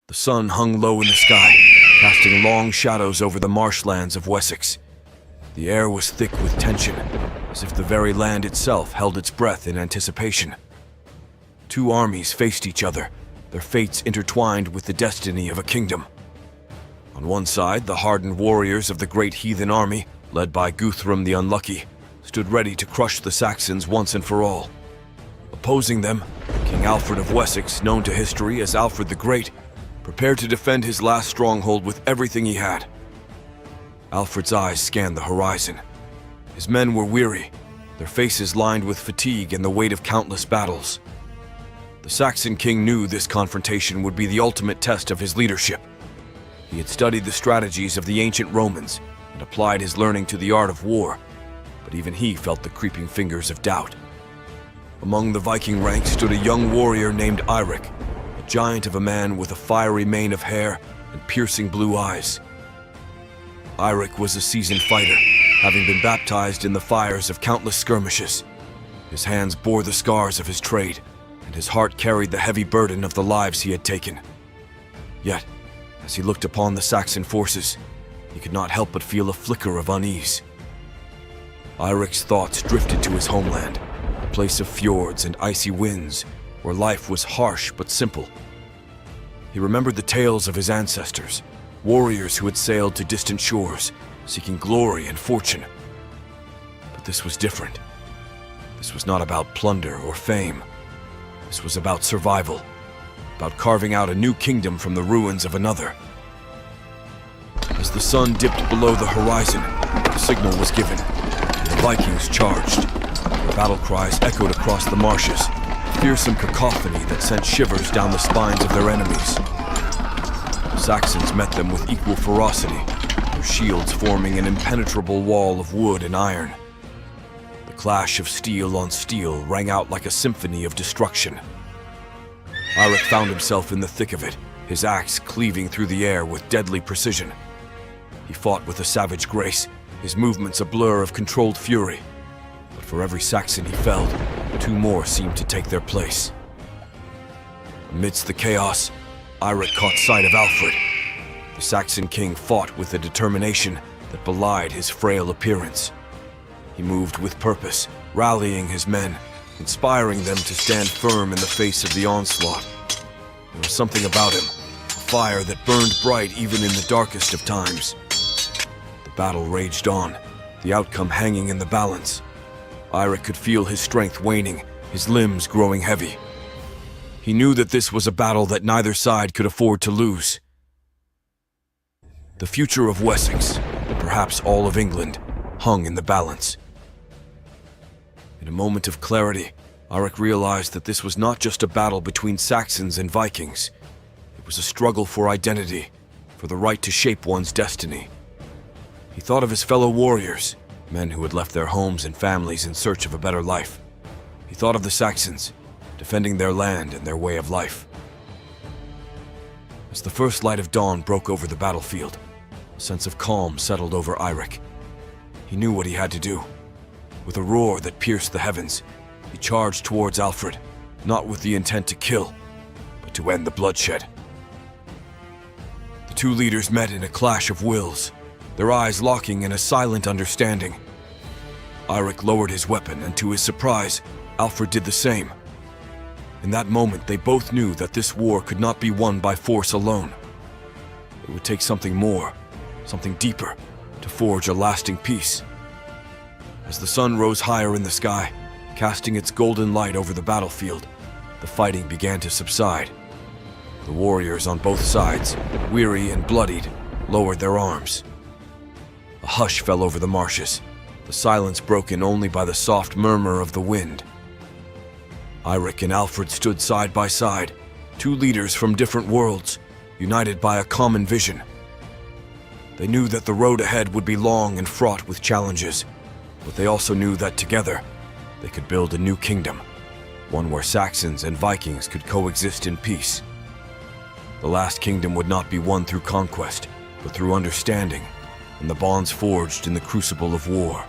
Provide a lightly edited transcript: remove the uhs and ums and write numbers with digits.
The sun hung low in the sky, casting long shadows over the marshlands of Wessex. The air was thick with tension, as if the very land itself held its breath in anticipation. Two armies faced each other, their fates intertwined with the destiny of a kingdom. On one side, the hardened warriors of the great heathen army, led by Guthrum the Unlucky, stood ready to crush the Saxons once and for all. Opposing them, King Alfred of Wessex, known to history as Alfred the Great, prepared to defend his last stronghold with everything he had. Alfred's eyes scanned the horizon. His men were weary, their faces lined with fatigue and the weight of countless battles. The Saxon king knew this confrontation would be the ultimate test of his leadership. He had studied the strategies of the ancient Romans and applied his learning to the art of war, but even he felt the creeping fingers of doubt. Among the Viking ranks stood a young warrior named Eirik, a giant of a man with a fiery mane of hair and piercing blue eyes. Eirik was a seasoned fighter, having been baptized in the fires of countless skirmishes. His hands bore the scars of his trade, and his heart carried the heavy burden of the lives he had taken. Yet, as he looked upon the Saxon forces, he could not help but feel a flicker of unease. Eirik's thoughts drifted to his homeland, a place of fjords and icy winds, where life was harsh but simple. He remembered the tales of his ancestors, warriors who had sailed to distant shores, seeking glory and fortune. But this was different. This was not about plunder or fame. This was about survival, about carving out a new kingdom from the ruins of another. As the sun dipped below the horizon, the signal was given, and the Vikings charged. Their battle cries echoed across the marshes, a fearsome cacophony that sent shivers down the spines of their enemies. The Saxons met them with equal ferocity, their shields forming an impenetrable wall of wood and iron. The clash of steel on steel rang out like a symphony of destruction. Eirik found himself in the thick of it, his axe cleaving through the air with deadly precision. He fought with a savage grace, his movements a blur of controlled fury. But for every Saxon he felled, two more seemed to take their place. Amidst the chaos, Eirik caught sight of Alfred. The Saxon king fought with a determination that belied his frail appearance. He moved with purpose, rallying his men, inspiring them to stand firm in the face of the onslaught. There was something about him, a fire that burned bright even in the darkest of times. The battle raged on, the outcome hanging in the balance. Eirik could feel his strength waning, his limbs growing heavy. He knew that this was a battle that neither side could afford to lose. The future of Wessex, and perhaps all of England, hung in the balance. In a moment of clarity, Eirik realized that this was not just a battle between Saxons and Vikings. It was a struggle for identity, for the right to shape one's destiny. He thought of his fellow warriors, men who had left their homes and families in search of a better life. He thought of the Saxons, defending their land and their way of life. As the first light of dawn broke over the battlefield, a sense of calm settled over Eirik. He knew what he had to do. With a roar that pierced the heavens, he charged towards Alfred, not with the intent to kill, but to end the bloodshed. The two leaders met in a clash of wills, their eyes locking in a silent understanding. Eirik lowered his weapon, and to his surprise, Alfred did the same. In that moment, they both knew that this war could not be won by force alone. It would take something more, something deeper, to forge a lasting peace. As the sun rose higher in the sky, casting its golden light over the battlefield, the fighting began to subside. The warriors on both sides, weary and bloodied, lowered their arms. A hush fell over the marshes, the silence broken only by the soft murmur of the wind. Eirik and Alfred stood side by side, two leaders from different worlds, united by a common vision. They knew that the road ahead would be long and fraught with challenges, but they also knew that together, they could build a new kingdom, one where Saxons and Vikings could coexist in peace. The last kingdom would not be won through conquest, but through understanding, and the bonds forged in the crucible of war.